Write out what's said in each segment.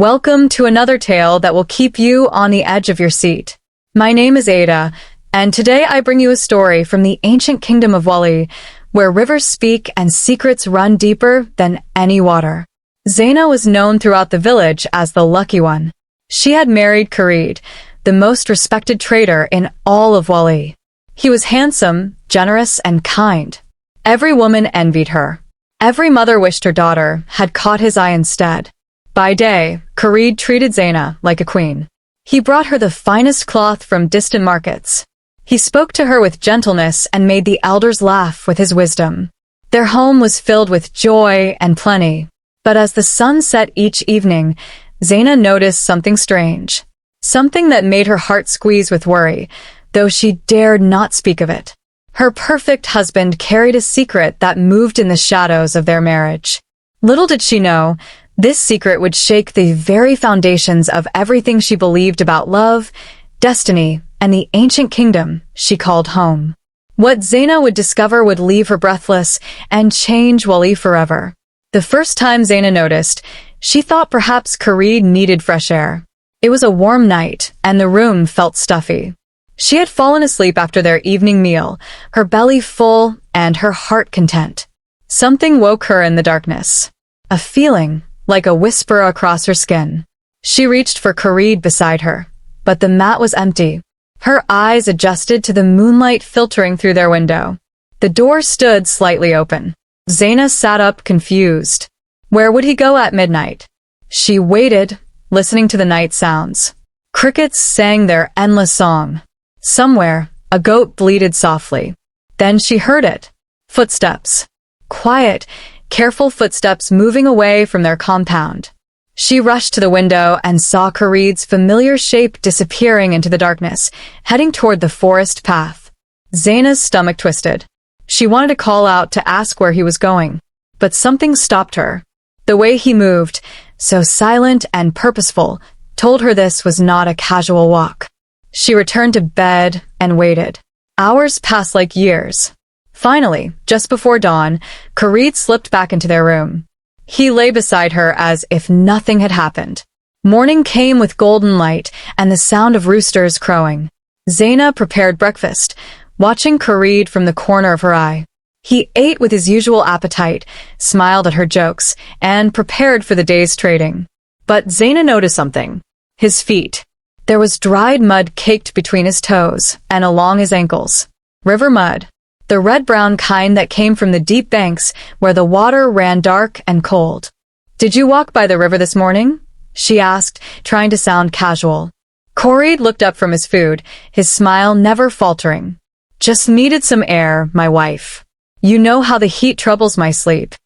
Welcome to another tale that will keep you on the edge of your seat. My name is Ada, and today I bring you a story from the ancient kingdom of Wali, where rivers speak and secrets run deeper than any water. Zaina was known throughout the village as the lucky one. She had married Khalid, the most respected trader in all of Wali. He was handsome, generous, and kind. Every woman envied her. Every mother wished her daughter had caught his eye instead. By day, Khalid treated Zaina like a queen. He brought her the finest cloth from distant markets. He spoke to her with gentleness and made the elders laugh with his wisdom. Their home was filled with joy and plenty. But as the sun set each evening, Zaina noticed something strange. Something that made her heart squeeze with worry, though she dared not speak of it. Her perfect husband carried a secret that moved in the shadows of their marriage. Little did she know, this secret would shake the very foundations of everything she believed about love, destiny, and the ancient kingdom she called home. What Zaina would discover would leave her breathless and change Wali forever. The first time Zaina noticed, she thought perhaps Khalid needed fresh air. It was a warm night, and the room felt stuffy. She had fallen asleep after their evening meal, her belly full and her heart content. Something woke her in the darkness. A feeling, like a whisper across her skin. She reached for Khalid beside her, but the mat was empty. Her eyes adjusted to the moonlight filtering through their window. The door stood slightly open. Zaina sat up confused. Where would he go at midnight? She waited, listening to the night sounds. Crickets sang their endless song. Somewhere, a goat bleated softly. Then she heard it. Footsteps. Quiet, careful footsteps moving away from their compound. She rushed to the window and saw Khalid's familiar shape disappearing into the darkness, heading toward the forest path. Zaina's stomach twisted. She wanted to call out to ask where he was going, but something stopped her. The way he moved, so silent and purposeful, told her this was not a casual walk. She returned to bed and waited. Hours passed like years. Finally, just before dawn, Khalid slipped back into their room. He lay beside her as if nothing had happened. Morning came with golden light and the sound of roosters crowing. Zaina prepared breakfast, watching Khalid from the corner of her eye. He ate with his usual appetite, smiled at her jokes, and prepared for the day's trading. But Zaina noticed something. His feet. There was dried mud caked between his toes and along his ankles. River mud. The red-brown kind that came from the deep banks where the water ran dark and cold. "Did you walk by the river this morning?" she asked, trying to sound casual. Khalid looked up from his food, his smile never faltering. "Just needed some air, my wife. You know how the heat troubles my sleep."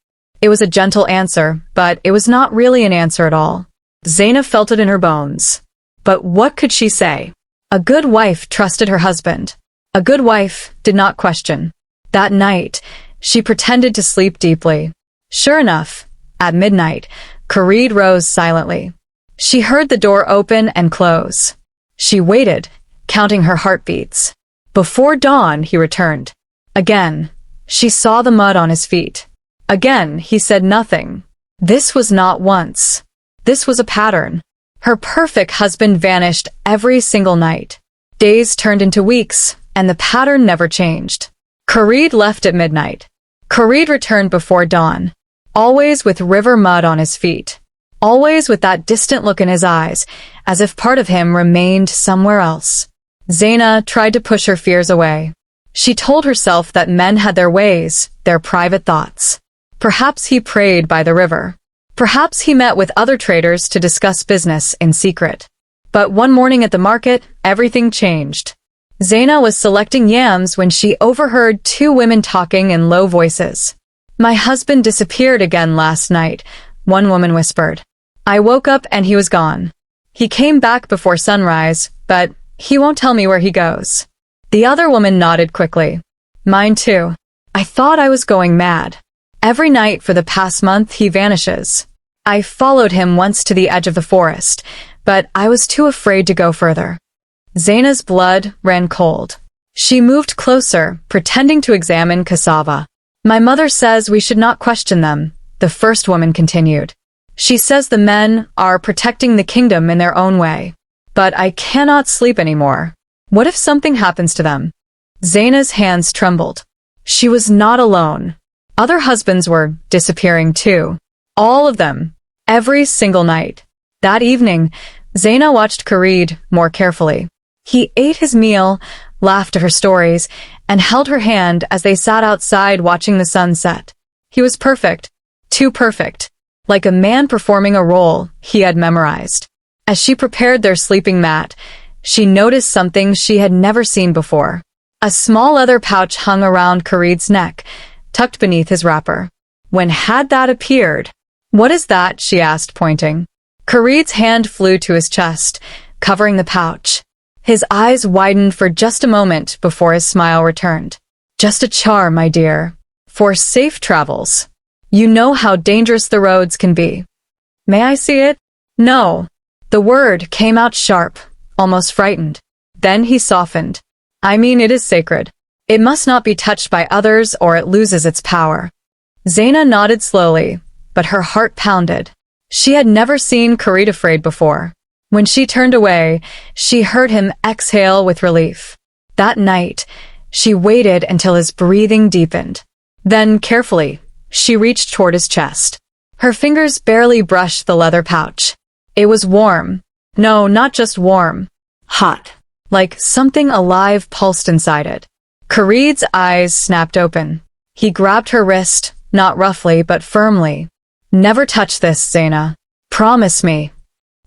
It was a gentle answer, but it was not really an answer at all. Zaina felt it in her bones. But what could she say? A good wife trusted her husband. A good wife did not question. That night, she pretended to sleep deeply. Sure enough, at midnight, Khalid rose silently. She heard the door open and close. She waited, counting her heartbeats. Before dawn, he returned. Again, she saw the mud on his feet. Again, he said nothing. This was not once. This was a pattern. Her perfect husband vanished every single night. Days turned into weeks, and the pattern never changed. Khalid left at midnight. Khalid returned before dawn, always with river mud on his feet, always with that distant look in his eyes, as if part of him remained somewhere else. Zaina tried to push her fears away. She told herself that men had their ways, their private thoughts. Perhaps he prayed by the river. Perhaps he met with other traders to discuss business in secret. But one morning at the market, everything changed. Zaina was selecting yams when she overheard two women talking in low voices. "My husband disappeared again last night," one woman whispered. "I woke up and he was gone. He came back before sunrise, but he won't tell me where he goes." The other woman nodded quickly. "Mine too. I thought I was going mad. Every night for the past month he vanishes. I followed him once to the edge of the forest, but I was too afraid to go further." Zaina's blood ran cold. She moved closer, pretending to examine cassava. "My mother says we should not question them," the first woman continued. She says the men are protecting the kingdom in their own way. But I cannot sleep anymore. What if something happens to them? Zaina's hands trembled. She was not alone. Other husbands were disappearing too. All of them. Every single night. That evening, Zaina watched Khalid more carefully. He ate his meal, laughed at her stories, and held her hand as they sat outside watching the sun set. He was perfect. Too perfect. Like a man performing a role he had memorized. As she prepared their sleeping mat, she noticed something she had never seen before. A small leather pouch hung around Khalid's neck, tucked beneath his wrapper. When had that appeared? What is that? She asked, pointing. Khalid's hand flew to his chest, covering the pouch. His eyes widened for just a moment before his smile returned. Just a charm, my dear. For safe travels. You know how dangerous the roads can be. May I see it? No. The word came out sharp, almost frightened. Then he softened. I mean, it is sacred. It must not be touched by others or it loses its power. Zaina nodded slowly, but her heart pounded. She had never seen Khalid afraid before. When she turned away, she heard him exhale with relief. That night, she waited until his breathing deepened. Then, carefully, she reached toward his chest. Her fingers barely brushed the leather pouch. It was warm. No, not just warm. Hot. Like something alive pulsed inside it. Khalid's eyes snapped open. He grabbed her wrist, not roughly but firmly. Never touch this, Zaina. Promise me.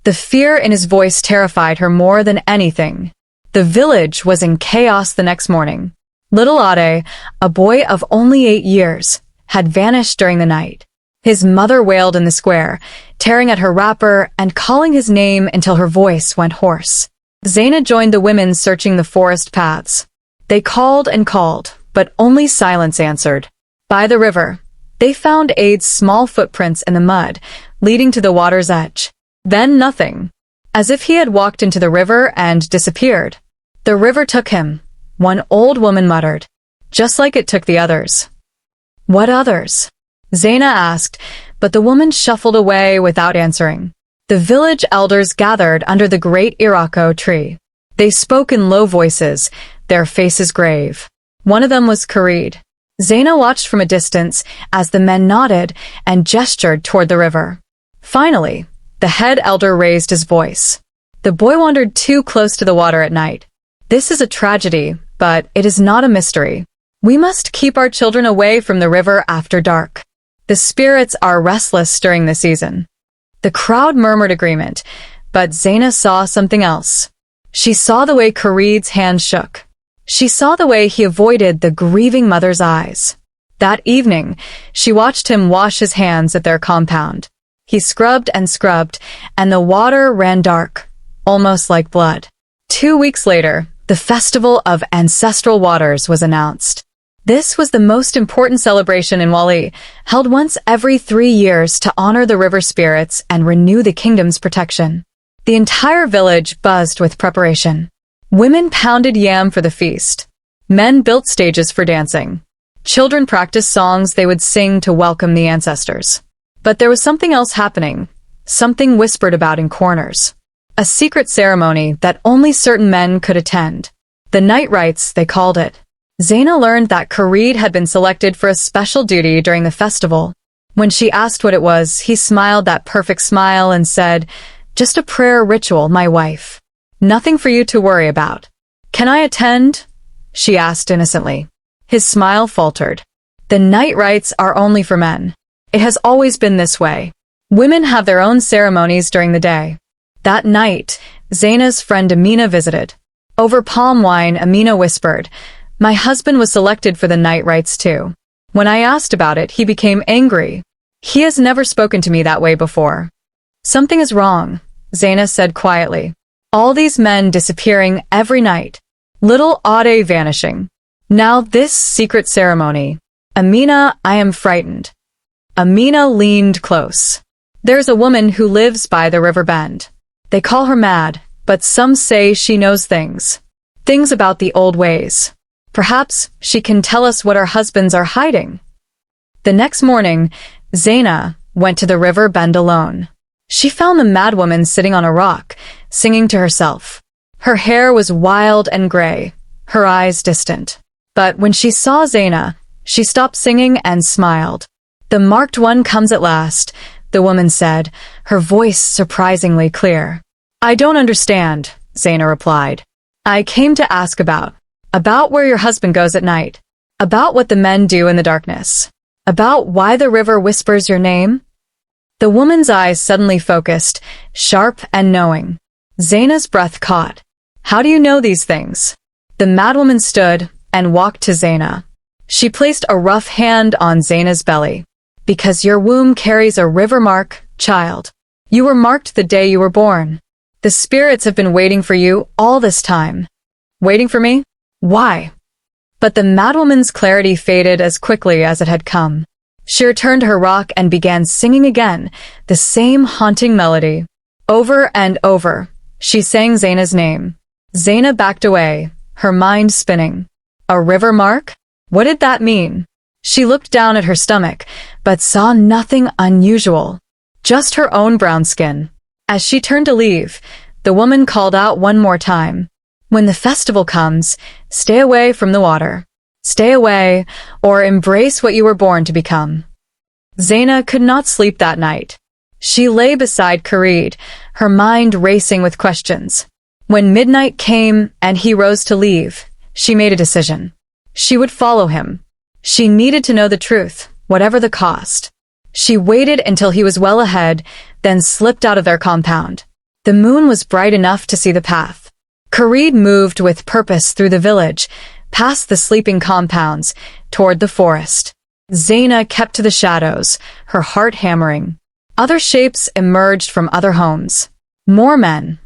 The fear in his voice terrified her more than anything. The village was in chaos the next morning. Little Ade, a boy of only 8 years, had vanished during the night. His mother wailed in the square, tearing at her wrapper and calling his name until her voice went hoarse. Zaina joined the women searching the forest paths. They called and called, but only silence answered. By the river, they found Ade's small footprints in the mud, leading to the water's edge. Then nothing. As if he had walked into the river and disappeared. The river took him, one old woman muttered. Just like it took the others. What others? Zaina asked, but the woman shuffled away without answering. The village elders gathered under the great Irako tree. They spoke in low voices, their faces grave. One of them was Khalid. Zaina watched from a distance as the men nodded and gestured toward the river. Finally, the head elder raised his voice. The boy wandered too close to the water at night. This is a tragedy, but it is not a mystery. We must keep our children away from the river after dark. The spirits are restless during the season. The crowd murmured agreement, but Zaina saw something else. She saw the way Khalid's hand shook. She saw the way he avoided the grieving mother's eyes. That evening, she watched him wash his hands at their compound. He scrubbed, and the water ran dark, almost like blood. 2 weeks later, the Festival of Ancestral Waters was announced. This was the most important celebration in Wali, held once every 3 years to honor the river spirits and renew the kingdom's protection. The entire village buzzed with preparation. Women pounded yam for the feast. Men built stages for dancing. Children practiced songs they would sing to welcome the ancestors. But there was something else happening, something whispered about in corners. A secret ceremony that only certain men could attend. The night rites, they called it. Zaina learned that Khalid had been selected for a special duty during the festival. When she asked what it was, he smiled that perfect smile and said, "Just a prayer ritual, my wife. Nothing for you to worry about." "Can I attend?" she asked innocently. His smile faltered. "The night rites are only for men. It has always been this way. Women have their own ceremonies during the day." That night, Zaina's friend Amina visited. Over palm wine, Amina whispered, "My husband was selected for the night rites too." When I asked about it, he became angry. He has never spoken to me that way before. "Something is wrong," Zaina said quietly. "All these men disappearing every night. Little Ade vanishing. Now this secret ceremony. Amina, I am frightened." Amina leaned close. "There's a woman who lives by the river bend. They call her mad, but some say she knows things. Things about the old ways. Perhaps she can tell us what our husbands are hiding." The next morning, Zaina, went to the river bend alone. She found the madwoman sitting on a rock, singing to herself. Her hair was wild and gray, her eyes distant. But when she saw Zaina, she stopped singing and smiled. "The marked one comes at last," the woman said, her voice surprisingly clear. "I don't understand," Zaina replied. "I came to ask about where your husband goes at night, about what the men do in the darkness, about why the river whispers your name." The woman's eyes suddenly focused, sharp and knowing. Zaina's breath caught. "How do you know these things?" The madwoman stood and walked to Zaina. She placed a rough hand on Zaina's belly. "Because your womb carries a river mark, child. You were marked the day you were born. The spirits have been waiting for you all this time." "Waiting for me? Why?" But the madwoman's clarity faded as quickly as it had come. She returned to her rock and began singing again, the same haunting melody. Over and over, she sang Zaina's name. Zaina backed away, her mind spinning. A river mark? What did that mean? She looked down at her stomach, but saw nothing unusual. Just her own brown skin. As she turned to leave, the woman called out one more time. "When the festival comes, stay away from the water. Stay away, or embrace what you were born to become." Zaina could not sleep that night. She lay beside Khalid, her mind racing with questions. When midnight came and he rose to leave, she made a decision. She would follow him. She needed to know the truth, whatever the cost. She waited until he was well ahead, then slipped out of their compound. The moon was bright enough to see the path. Khalid moved with purpose through the village, past the sleeping compounds, toward the forest. Zaina kept to the shadows, her heart hammering. Other shapes emerged from other homes. More men,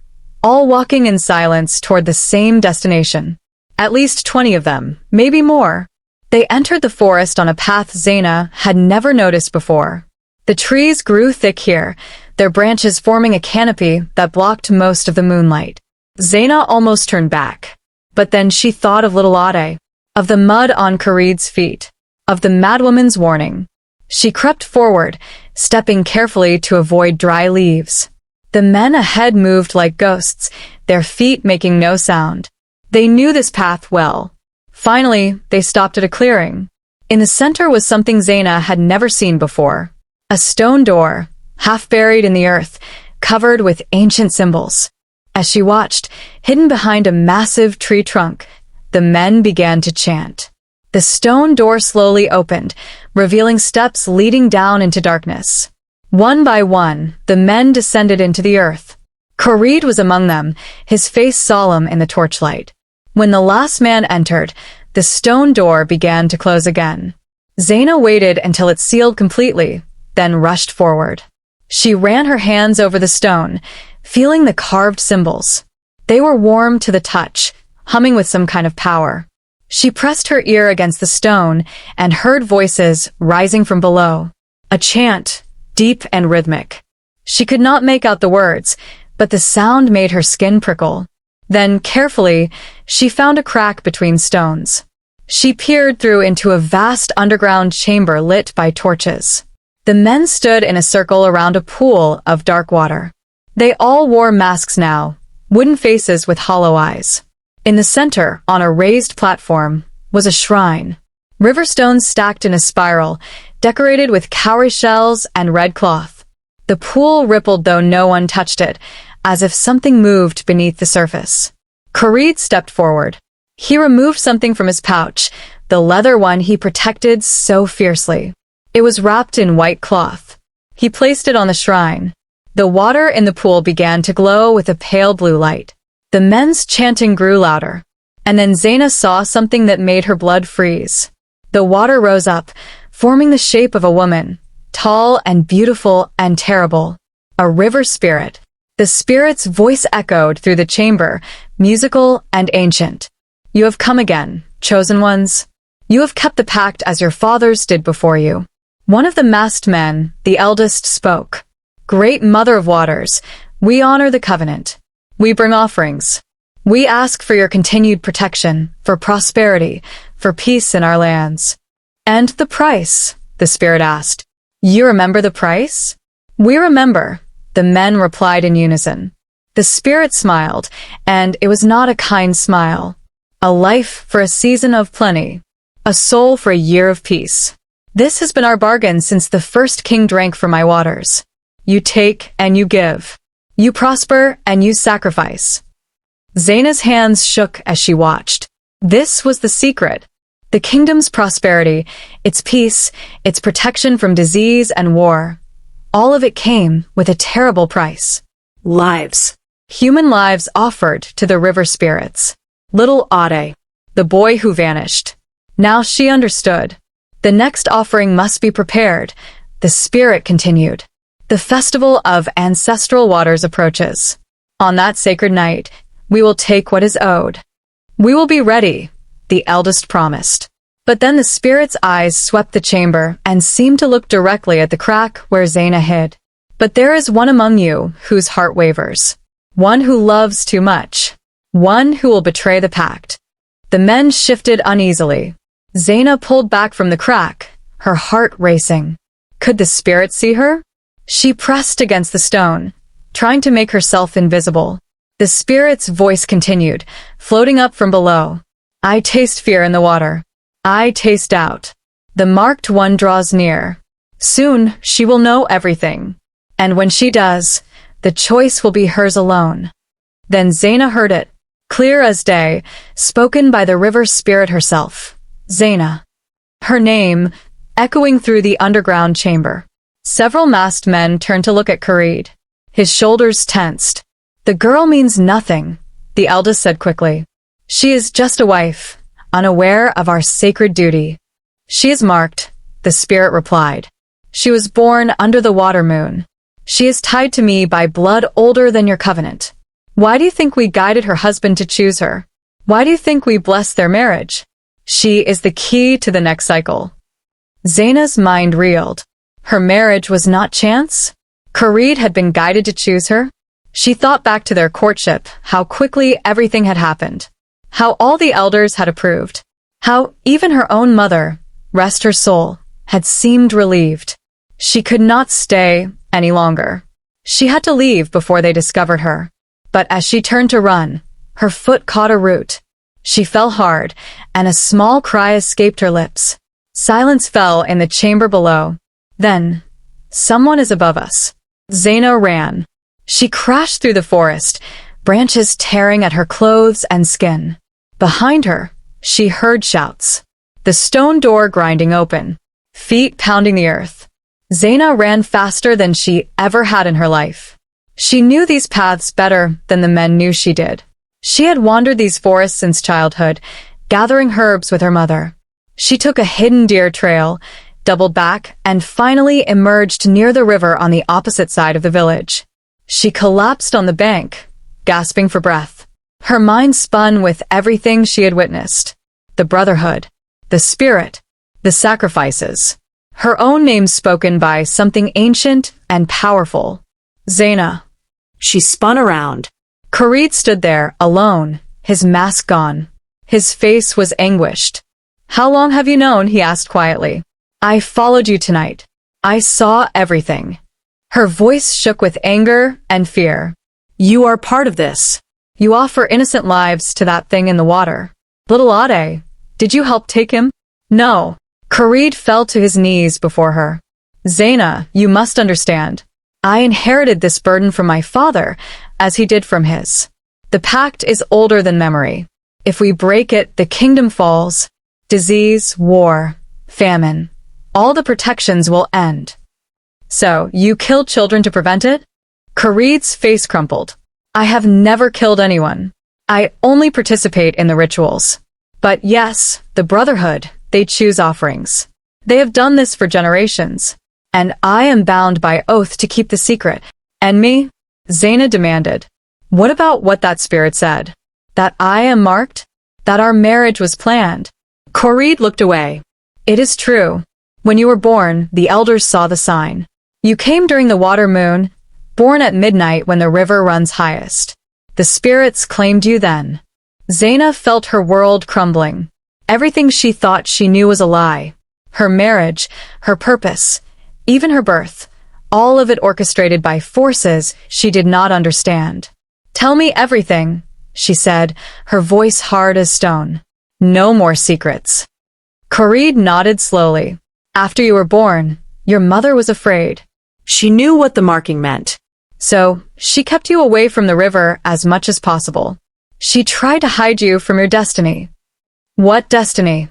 all walking in silence toward the same destination. At least 20 of them, maybe more. They entered the forest on a path Zaina had never noticed before. The trees grew thick here, their branches forming a canopy that blocked most of the moonlight. Zaina almost turned back. But then she thought of little Ade, of the mud on Khalid's feet, of the madwoman's warning. She crept forward, stepping carefully to avoid dry leaves. The men ahead moved like ghosts, their feet making no sound. They knew this path well. Finally, they stopped at a clearing. In the center was something Zaina had never seen before. A stone door, half buried in the earth, covered with ancient symbols. As she watched, hidden behind a massive tree trunk, the men began to chant. The stone door slowly opened, revealing steps leading down into darkness. One by one, the men descended into the earth. Khalid was among them, his face solemn in the torchlight. When the last man entered, the stone door began to close again. Zaina waited until it sealed completely, then rushed forward. She ran her hands over the stone, feeling the carved symbols. They were warm to the touch, humming with some kind of power. She pressed her ear against the stone and heard voices rising from below. A chant, deep and rhythmic. She could not make out the words, but the sound made her skin prickle. Then, carefully, she found a crack between stones. She peered through into a vast underground chamber lit by torches. The men stood in a circle around a pool of dark water. They all wore masks now, wooden faces with hollow eyes. In the center, on a raised platform, was a shrine. River stones stacked in a spiral, decorated with cowrie shells and red cloth. The pool rippled though no one touched it, as if something moved beneath the surface. Khalid stepped forward. He removed something from his pouch, the leather one he protected so fiercely. It was wrapped in white cloth. He placed it on the shrine. The water in the pool began to glow with a pale blue light. The men's chanting grew louder. And then Zaina saw something that made her blood freeze. The water rose up, forming the shape of a woman, tall and beautiful and terrible. A river spirit. The spirit's voice echoed through the chamber, musical and ancient. "You have come again, chosen ones. You have kept the pact as your fathers did before you." One of the masked men, the eldest, spoke. "Great Mother of Waters, we honor the covenant. We bring offerings. We ask for your continued protection, for prosperity, for peace in our lands." "And the price?" the spirit asked. You remember the price? We remember, the men replied in unison. The spirit smiled, and it was not a kind smile. A life for a season of plenty. A soul for a year of peace. This has been our bargain since the first king drank from my waters. You take and you give. You prosper and you sacrifice. Zaina's hands shook as she watched. This was the secret. The kingdom's prosperity, its peace, its protection from disease and war. All of it came with a terrible price. Lives. Human lives offered to the river spirits. Little Ade, the boy who vanished. Now she understood. The next offering must be prepared. The spirit continued. The festival of ancestral waters approaches. On that sacred night, we will take what is owed. We will be ready, the eldest promised. But then the spirit's eyes swept the chamber and seemed to look directly at the crack where Zaina hid. But there is one among you whose heart wavers. One who loves too much. One who will betray the pact. The men shifted uneasily. Zaina pulled back from the crack, her heart racing. Could the spirit see her? She pressed against the stone, trying to make herself invisible. The spirit's voice continued, floating up from below. I taste fear in the water. I taste doubt. The marked one draws near. Soon she will know everything. And when she does, the choice will be hers alone. Then Zaina heard it, clear as day, spoken by the river spirit herself. Zaina. Her name, echoing through the underground chamber. Several masked men turned to look at Khalid. His shoulders tensed. The girl means nothing, the eldest said quickly. She is just a wife, unaware of our sacred duty. She is marked, the spirit replied. She was born under the water moon. She is tied to me by blood older than your covenant. Why do you think we guided her husband to choose her? Why do you think we blessed their marriage? She is the key to the next cycle. Zaina's mind reeled. Her marriage was not chance? Khalid had been guided to choose her? She thought back to their courtship, how quickly everything had happened. How all the elders had approved. How even her own mother, rest her soul, had seemed relieved. She could not stay any longer. She had to leave before they discovered her. But as she turned to run, her foot caught a root. She fell hard, and a small cry escaped her lips. Silence fell in the chamber below. Then, someone is above us. Zaina ran. She crashed through the forest, branches tearing at her clothes and skin. Behind her, she heard shouts. The stone door grinding open. Feet pounding the earth. Zaina ran faster than she ever had in her life. She knew these paths better than the men knew she did. She had wandered these forests since childhood, gathering herbs with her mother. She took a hidden deer trail, doubled back, and finally emerged near the river on the opposite side of the village. She collapsed on the bank, gasping for breath. Her mind spun with everything she had witnessed. The brotherhood, the spirit, the sacrifices. Her own name spoken by something ancient and powerful. Zaina. She spun around. Khalid stood there, alone, his mask gone. His face was anguished. How long have you known? He asked quietly. I followed you tonight. I saw everything. Her voice shook with anger and fear. You are part of this. You offer innocent lives to that thing in the water. Little Ade, did you help take him? No. Khalid fell to his knees before her. Zaina, you must understand. I inherited this burden from my father, as he did from his. The pact is older than memory. If we break it, the kingdom falls. Disease, war, famine. All the protections will end. So, you killed children to prevent it? Khalid's face crumpled. I have never killed anyone. I only participate in the rituals. But yes, the Brotherhood, they choose offerings. They have done this for generations. And I am bound by oath to keep the secret. And me? Zaina demanded. What about what that spirit said? That I am marked? That our marriage was planned? Khalid looked away. It is true. When you were born, the elders saw the sign. You came during the water moon, born at midnight when the river runs highest. The spirits claimed you then. Zaina felt her world crumbling. Everything she thought she knew was a lie. Her marriage, her purpose, even her birth, all of it orchestrated by forces she did not understand. "Tell me everything," she said, her voice hard as stone. "No more secrets." Khalid nodded slowly. "After you were born, your mother was afraid. She knew what the marking meant. So, she kept you away from the river as much as possible. She tried to hide you from your destiny." "What destiny?"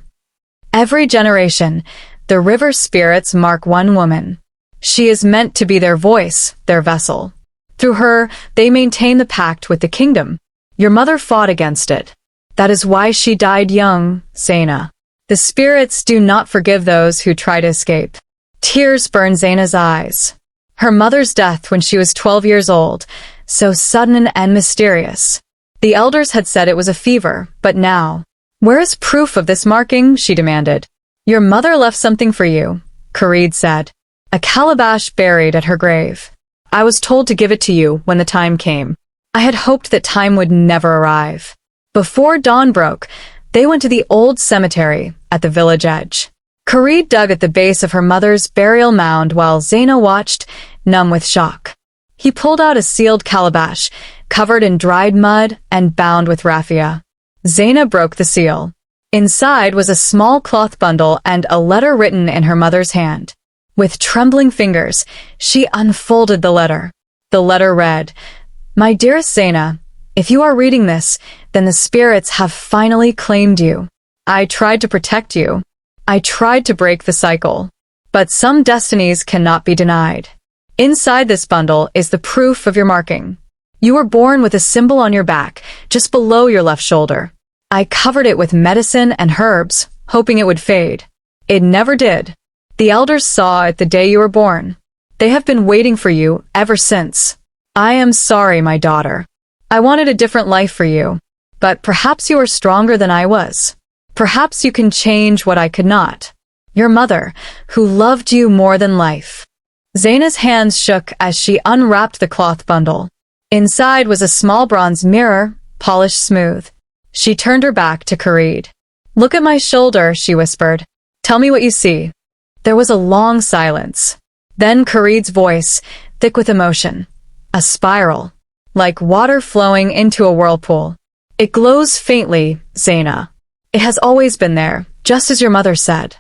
"Every generation, the river spirits mark one woman. She is meant to be their voice, their vessel. Through her, they maintain the pact with the kingdom. Your mother fought against it. That is why she died young, Zaina. The spirits do not forgive those who try to escape." Tears burned Zaina's eyes. Her mother's death when she was 12 years old, so sudden and mysterious. The elders had said it was a fever, but now, "Where is proof of this marking?" she demanded. "Your mother left something for you," Khalid said. "A calabash buried at her grave. I was told to give it to you when the time came. I had hoped that time would never arrive." Before dawn broke, they went to the old cemetery at the village edge. Khalid dug at the base of her mother's burial mound while Zaina watched, numb with shock. He pulled out a sealed calabash, covered in dried mud and bound with raffia. Zaina broke the seal. Inside was a small cloth bundle and a letter written in her mother's hand. With trembling fingers, she unfolded the letter. The letter read, "My dearest Zaina, if you are reading this, then the spirits have finally claimed you. I tried to protect you. I tried to break the cycle. But some destinies cannot be denied. Inside this bundle is the proof of your marking. You were born with a symbol on your back, just below your left shoulder. I covered it with medicine and herbs, hoping it would fade. It never did. The elders saw it the day you were born. They have been waiting for you ever since. I am sorry, my daughter. I wanted a different life for you. But perhaps you are stronger than I was. Perhaps you can change what I could not. Your mother, who loved you more than life." Zaina's hands shook as she unwrapped the cloth bundle. Inside was a small bronze mirror, polished smooth. She turned her back to Khalid. "Look at my shoulder," she whispered. "Tell me what you see." There was a long silence. Then Khalid's voice, thick with emotion. "A spiral, like water flowing into a whirlpool. It glows faintly, Zaina. It has always been there, just as your mother said."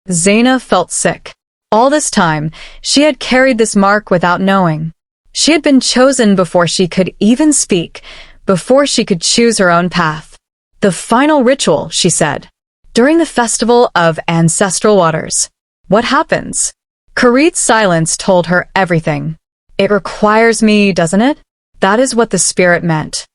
Zaina felt sick. All this time, she had carried this mark without knowing. She had been chosen before she could even speak, before she could choose her own path. "The final ritual," she said. "During the festival of ancestral waters. What happens?" Khalid's silence told her everything. "It requires me, doesn't it?" That is what the spirit meant.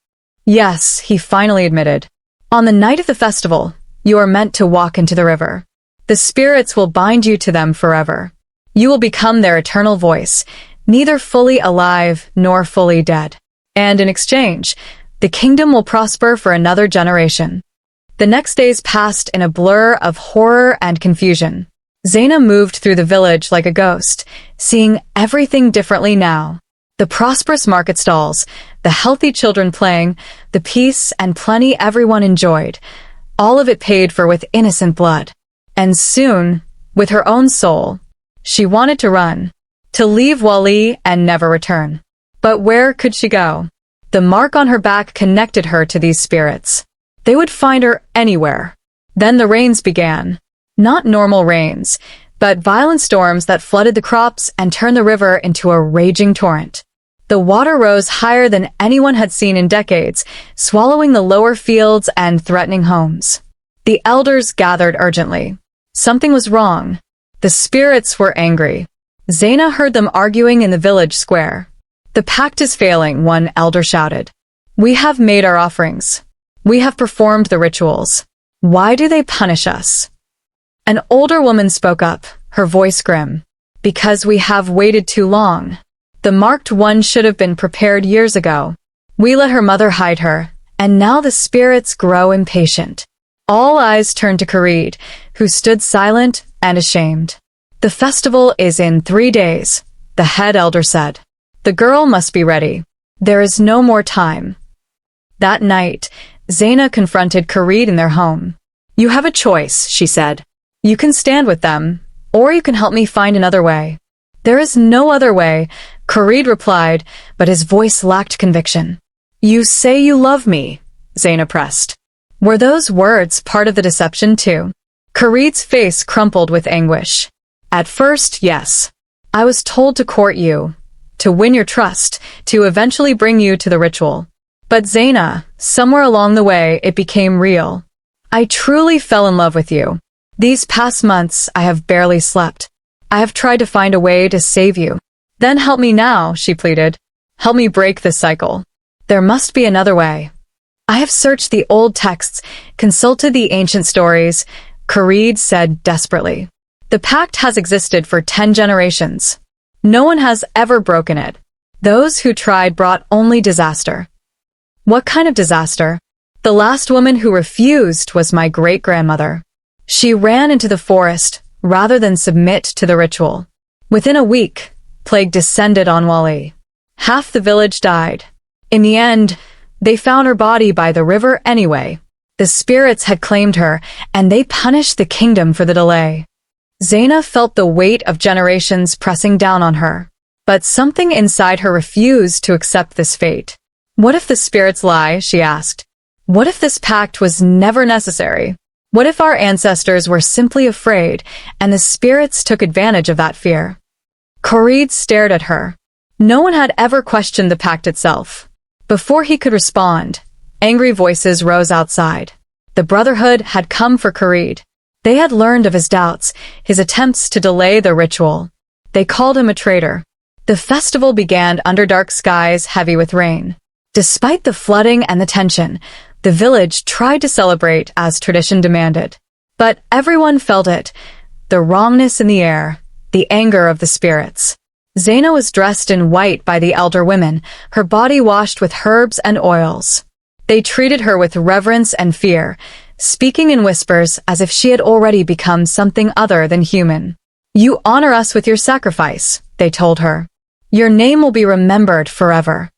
"Yes," he finally admitted. "On the night of the festival, you are meant to walk into the river. The spirits will bind you to them forever. You will become their eternal voice, neither fully alive nor fully dead. And in exchange, the kingdom will prosper for another generation." The next days passed in a blur of horror and confusion. Zaina moved through the village like a ghost, seeing everything differently now. The prosperous market stalls, the healthy children playing, the peace and plenty everyone enjoyed, all of it paid for with innocent blood. And soon, with her own soul, she wanted to run, to leave Wali and never return. But where could she go? The mark on her back connected her to these spirits. They would find her anywhere. Then the rains began. Not normal rains, but violent storms that flooded the crops and turned the river into a raging torrent. The water rose higher than anyone had seen in decades, swallowing the lower fields and threatening homes. The elders gathered urgently. Something was wrong. The spirits were angry. Zaina heard them arguing in the village square. "The pact is failing," one elder shouted. "We have made our offerings. We have performed the rituals. Why do they punish us?" An older woman spoke up, her voice grim. "Because we have waited too long. The marked one should have been prepared years ago. We let her mother hide her, and now the spirits grow impatient." All eyes turned to Khalid, who stood silent and ashamed. "The festival is in 3 days," the head elder said. "The girl must be ready. There is no more time." That night, Zaina confronted Khalid in their home. "You have a choice," she said. "You can stand with them, or you can help me find another way." There is no other way, Khalid replied, but his voice lacked conviction. You say you love me, Zaina pressed. Were those words part of the deception too? Khalid's face crumpled with anguish. At first, yes. I was told to court you, to win your trust, to eventually bring you to the ritual. But Zaina, somewhere along the way, it became real. I truly fell in love with you. These past months, I have barely slept. I have tried to find a way to save you. Then help me now, she pleaded. Help me break this cycle. There must be another way. I have searched the old texts, consulted the ancient stories, Khalid said desperately. The pact has existed for 10 generations. No one has ever broken it. Those who tried brought only disaster. What kind of disaster? The last woman who refused was my great-grandmother. She ran into the forest rather than submit to the ritual. Within a week, plague descended on Wali. Half the village died. In the end, they found her body by the river anyway. The spirits had claimed her, and they punished the kingdom for the delay. Zaina felt the weight of generations pressing down on her. But something inside her refused to accept this fate. What if the spirits lie? She asked. What if this pact was never necessary? What if our ancestors were simply afraid, and the spirits took advantage of that fear? Khalid stared at her. No one had ever questioned the pact itself. Before he could respond, angry voices rose outside. The Brotherhood had come for Khalid. They had learned of his doubts, his attempts to delay the ritual. They called him a traitor. The festival began under dark skies heavy with rain. Despite the flooding and the tension, the village tried to celebrate as tradition demanded. But everyone felt it, the wrongness in the air, the anger of the spirits. Zaina was dressed in white by the elder women, her body washed with herbs and oils. They treated her with reverence and fear, speaking in whispers as if she had already become something other than human. You honor us with your sacrifice, they told her. Your name will be remembered forever.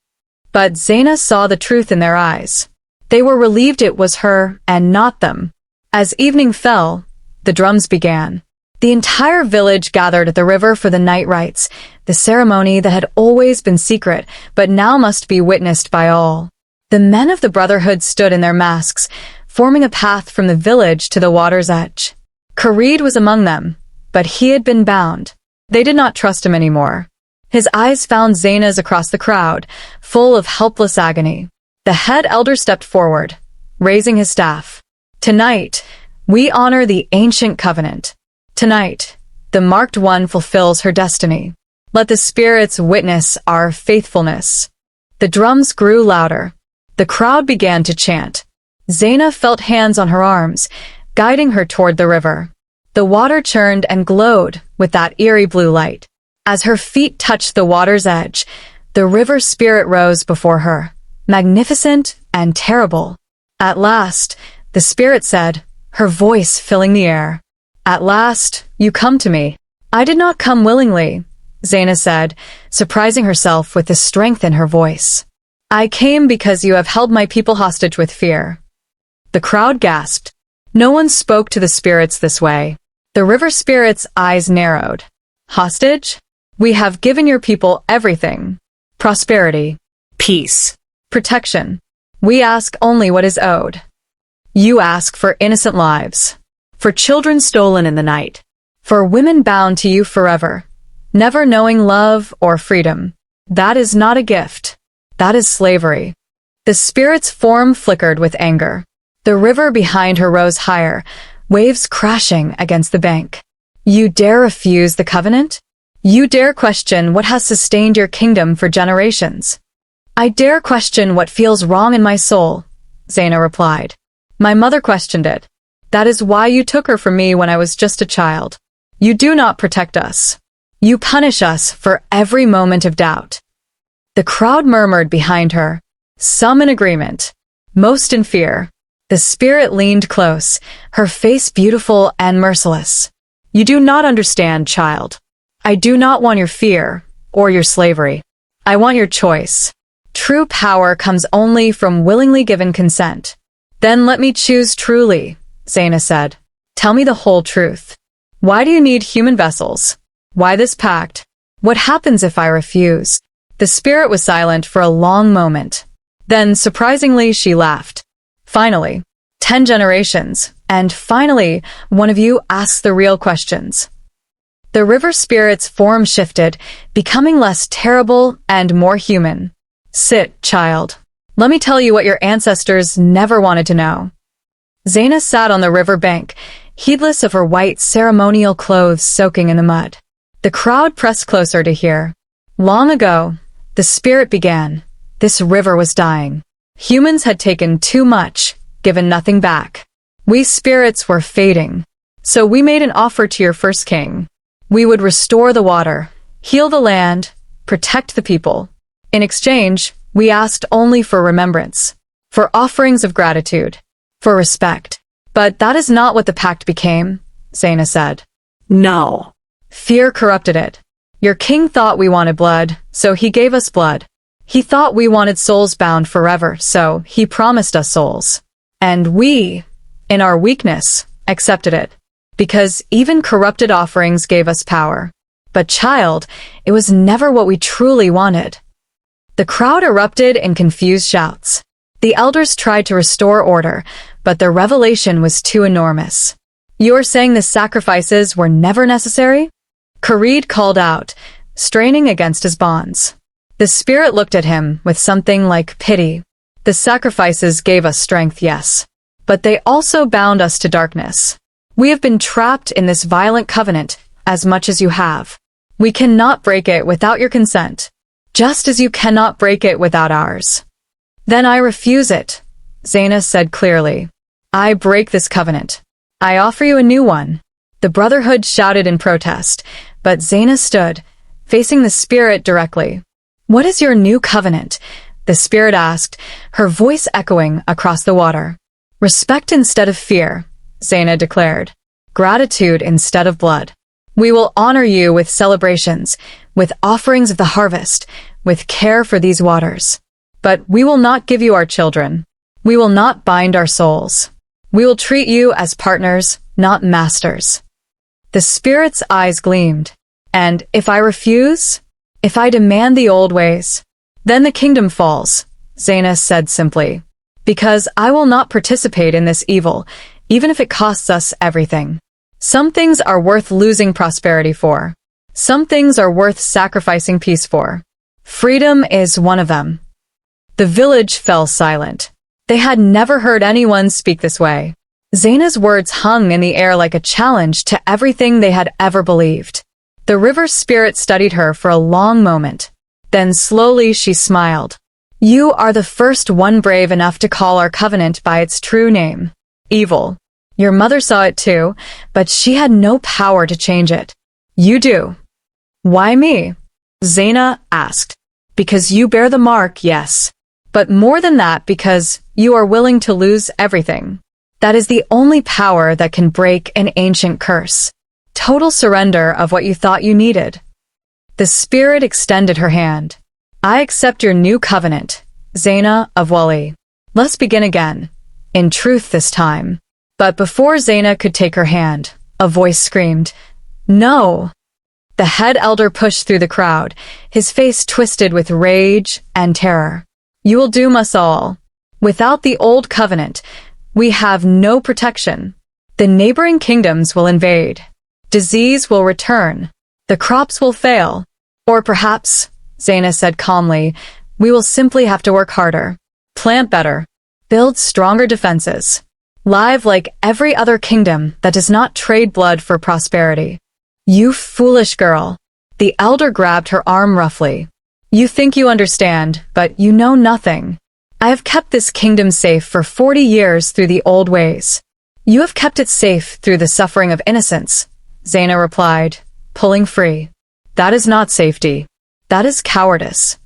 But Zaina saw the truth in their eyes. They were relieved it was her and not them. As evening fell, the drums began. The entire village gathered at the river for the night rites, the ceremony that had always been secret but now must be witnessed by all. The men of the Brotherhood stood in their masks, forming a path from the village to the water's edge. Khalid was among them, but he had been bound. They did not trust him anymore. His eyes found Zaina's across the crowd, full of helpless agony. The head elder stepped forward, raising his staff. Tonight, we honor the ancient covenant. Tonight, the marked one fulfills her destiny. Let the spirits witness our faithfulness. The drums grew louder. The crowd began to chant. Zaina felt hands on her arms, guiding her toward the river. The water churned and glowed with that eerie blue light. As her feet touched the water's edge, the river spirit rose before her, magnificent and terrible. At last, the spirit said, her voice filling the air. At last, you come to me. I did not come willingly, Zaina said, surprising herself with the strength in her voice. I came because you have held my people hostage with fear. The crowd gasped. No one spoke to the spirits this way. The river spirit's eyes narrowed. Hostage? We have given your people everything. Prosperity. Peace. Protection. We ask only what is owed. You ask for innocent lives. For children stolen in the night. For women bound to you forever, never knowing love or freedom. That is not a gift. That is slavery. The spirit's form flickered with anger. The river behind her rose higher, waves crashing against the bank. You dare refuse the covenant? You dare question what has sustained your kingdom for generations. I dare question what feels wrong in my soul, Zaina replied. My mother questioned it. That is why you took her from me when I was just a child. You do not protect us. You punish us for every moment of doubt. The crowd murmured behind her, some in agreement, most in fear. The spirit leaned close, her face beautiful and merciless. You do not understand, child. I do not want your fear or your slavery. I want your choice. True power comes only from willingly given consent. Then let me choose truly, Zaina said. Tell me the whole truth. Why do you need human vessels? Why this pact? What happens if I refuse? The spirit was silent for a long moment. Then, surprisingly, she laughed. Finally, 10 generations, and finally, one of you asks the real questions. The river spirit's form shifted, becoming less terrible and more human. Sit, child. Let me tell you what your ancestors never wanted to know. Zaina sat on the river bank, heedless of her white ceremonial clothes soaking in the mud. The crowd pressed closer to hear. Long ago, the spirit began. This river was dying. Humans had taken too much, given nothing back. We spirits were fading. So we made an offer to your first king. We would restore the water, heal the land, protect the people. In exchange, we asked only for remembrance, for offerings of gratitude, for respect. But that is not what the pact became, Zaina said. No. Fear corrupted it. Your king thought we wanted blood, so he gave us blood. He thought we wanted souls bound forever, so he promised us souls. And we, in our weakness, accepted it. Because even corrupted offerings gave us power. But child, it was never what we truly wanted. The crowd erupted in confused shouts. The elders tried to restore order, but the revelation was too enormous. You're saying the sacrifices were never necessary? Khalid called out, straining against his bonds. The spirit looked at him with something like pity. The sacrifices gave us strength, yes. But they also bound us to darkness. We have been trapped in this violent covenant as much as you have. We cannot break it without your consent, just as you cannot break it without ours. Then I refuse it, Zaina said clearly. I break this covenant. I offer you a new one. The Brotherhood shouted in protest, but Zaina stood, facing the spirit directly. What is your new covenant? The spirit asked, her voice echoing across the water. Respect instead of fear, Zaina declared. Gratitude instead of blood. We will honor you with celebrations, with offerings of the harvest, with care for these waters. But we will not give you our children. We will not bind our souls. We will treat you as partners, not masters. The spirit's eyes gleamed. And if I refuse? If I demand the old ways? Then the kingdom falls, Zaina said simply. Because I will not participate in this evil, even if it costs us everything. Some things are worth losing prosperity for. Some things are worth sacrificing peace for. Freedom is one of them. The village fell silent. They had never heard anyone speak this way. Zaina's words hung in the air like a challenge to everything they had ever believed. The river spirit studied her for a long moment. Then slowly she smiled. You are the first one brave enough to call our covenant by its true name. Evil. Your mother saw it too, but she had no power to change it. You do. Why me? Zaina asked. Because you bear the mark, yes. But more than that, because you are willing to lose everything. That is the only power that can break an ancient curse. Total surrender of what you thought you needed. The spirit extended her hand. I accept your new covenant, Zaina of Wali. Let's begin again. In truth this time. But before Zaina could take her hand, a voice screamed, No! The head elder pushed through the crowd, his face twisted with rage and terror. You will doom us all. Without the old covenant, we have no protection. The neighboring kingdoms will invade. Disease will return. The crops will fail. Or perhaps, Zaina said calmly, we will simply have to work harder. Plant better. Build stronger defenses. Live like every other kingdom that does not trade blood for prosperity. You foolish girl. The elder grabbed her arm roughly. You think you understand, but you know nothing. I have kept this kingdom safe for 40 years through the old ways. You have kept it safe through the suffering of innocence, Zaina replied, pulling free. That is not safety. That is cowardice.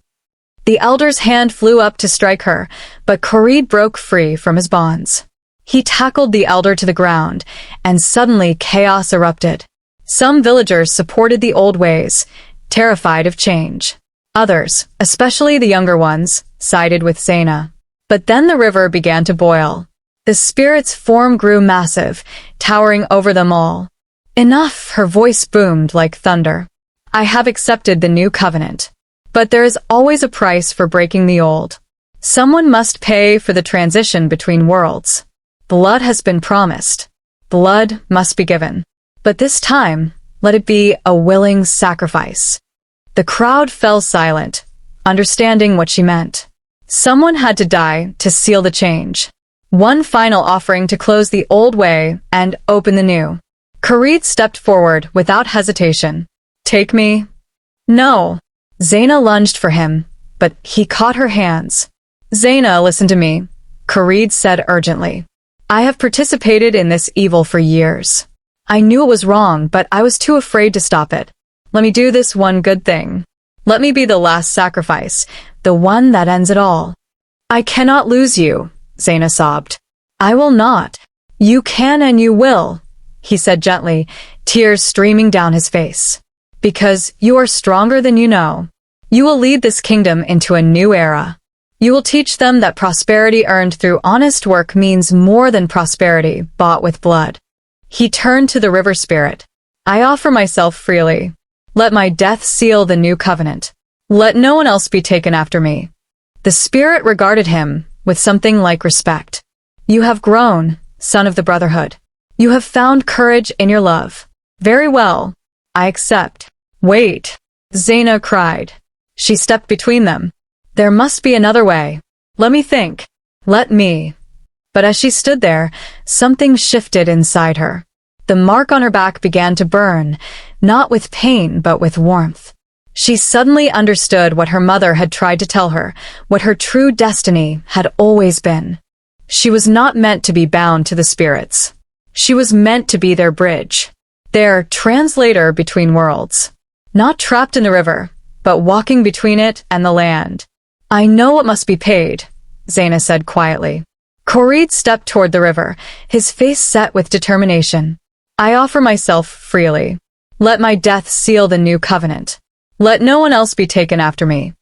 The elder's hand flew up to strike her, but Khalid broke free from his bonds. He tackled the elder to the ground, and suddenly chaos erupted. Some villagers supported the old ways, terrified of change. Others, especially the younger ones, sided with Zaina. But then the river began to boil. The spirit's form grew massive, towering over them all. Enough, her voice boomed like thunder. I have accepted the new covenant. But there is always a price for breaking the old. Someone must pay for the transition between worlds. Blood has been promised. Blood must be given. But this time, let it be a willing sacrifice. The crowd fell silent, understanding what she meant. Someone had to die to seal the change. One final offering to close the old way and open the new. Khalid stepped forward without hesitation. Take me? No. Zaina lunged for him, but he caught her hands. Zaina, listen to me, Khalid said urgently. I have participated in this evil for years. I knew it was wrong, but I was too afraid to stop it. Let me do this one good thing. Let me be the last sacrifice, the one that ends it all. I cannot lose you, Zaina sobbed. I will not. You can and you will, he said gently, tears streaming down his face. Because you are stronger than you know. You will lead this kingdom into a new era. You will teach them that prosperity earned through honest work means more than prosperity bought with blood. He turned to the river spirit. I offer myself freely. Let my death seal the new covenant. Let no one else be taken after me. The spirit regarded him with something like respect. You have grown, son of the Brotherhood. You have found courage in your love. Very well. I accept. Wait, Zaina cried. She stepped between them. There must be another way. Let me think. Let me. But as she stood there, something shifted inside her. The mark on her back began to burn, not with pain but with warmth. She suddenly understood what her mother had tried to tell her, what her true destiny had always been. She was not meant to be bound to the spirits. She was meant to be their bridge, their translator between worlds. Not trapped in the river, but walking between it and the land. I know what must be paid, Zaina said quietly. Khalid stepped toward the river, his face set with determination. I offer myself freely. Let my death seal the new covenant. Let no one else be taken after me.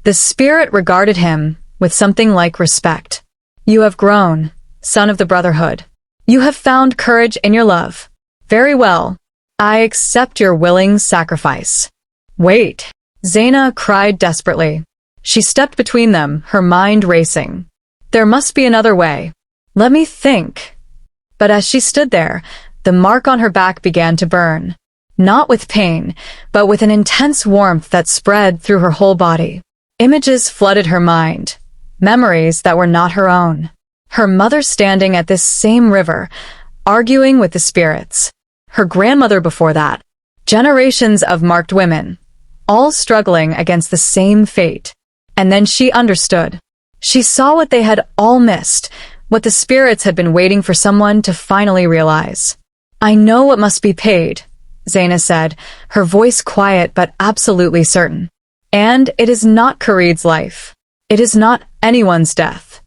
The spirit regarded him with something like respect. You have grown, son of the Brotherhood. You have found courage in your love. Very well. I accept your willing sacrifice. Wait, Zaina cried desperately. She stepped between them, her mind racing. There must be another way. Let me think. But as she stood there, the mark on her back began to burn. Not with pain, but with an intense warmth that spread through her whole body. Images flooded her mind. Memories that were not her own. Her mother standing at this same river, arguing with the spirits. Her grandmother before that. Generations of marked women, all struggling against the same fate. And then she understood. She saw what they had all missed, what the spirits had been waiting for someone to finally realize. I know what must be paid, Zaina said, her voice quiet but absolutely certain. And it is not Khalid's life. It is not anyone's death.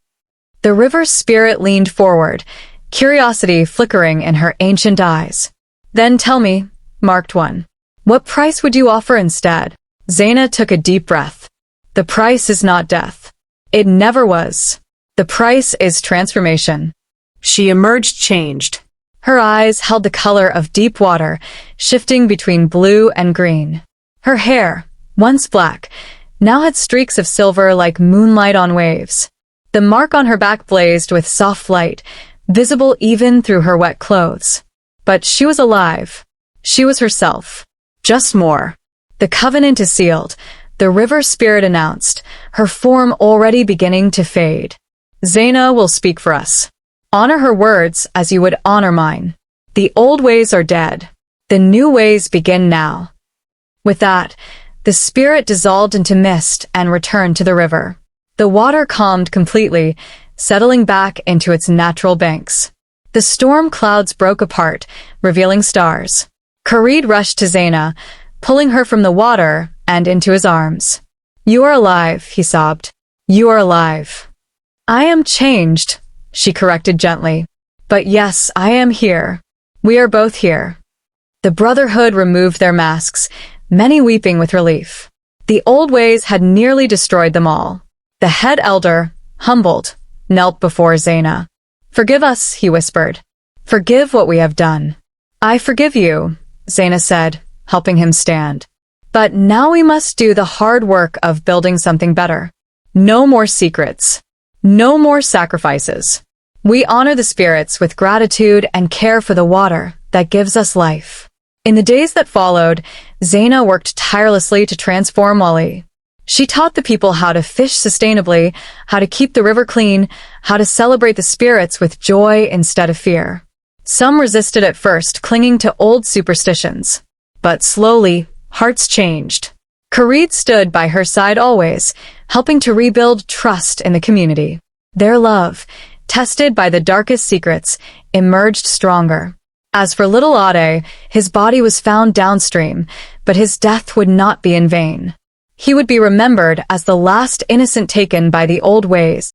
The river spirit leaned forward, curiosity flickering in her ancient eyes. Then tell me, marked one, what price would you offer instead? Zaina took a deep breath. The price is not death. It never was. The price is transformation. She emerged changed. Her eyes held the color of deep water, shifting between blue and green. Her hair, once black, now had streaks of silver like moonlight on waves. The mark on her back blazed with soft light, visible even through her wet clothes. But she was alive. She was herself. Just more. The covenant is sealed, the river spirit announced, her form already beginning to fade. Zaina will speak for us. Honor her words as you would honor mine. The old ways are dead. The new ways begin now. With that, the spirit dissolved into mist and returned to the river. The water calmed completely, settling back into its natural banks. The storm clouds broke apart, revealing stars. Khalid rushed to Zaina, pulling her from the water and into his arms. You are alive, he sobbed. You are alive. I am changed, she corrected gently. But yes, I am here. We are both here. The Brotherhood removed their masks, many weeping with relief. The old ways had nearly destroyed them all. The head elder, humbled, knelt before Zaina. Forgive us, he whispered. Forgive what we have done. I forgive you, Zaina said, helping him stand. But now we must do the hard work of building something better. No more secrets. No more sacrifices. We honor the spirits with gratitude and care for the water that gives us life. In the days that followed, Zaina worked tirelessly to transform Wali. She taught the people how to fish sustainably, how to keep the river clean, how to celebrate the spirits with joy instead of fear. Some resisted at first, clinging to old superstitions. But slowly, hearts changed. Khalid stood by her side always, helping to rebuild trust in the community. Their love, tested by the darkest secrets, emerged stronger. As for little Ade, his body was found downstream, but his death would not be in vain. He would be remembered as the last innocent taken by the old ways.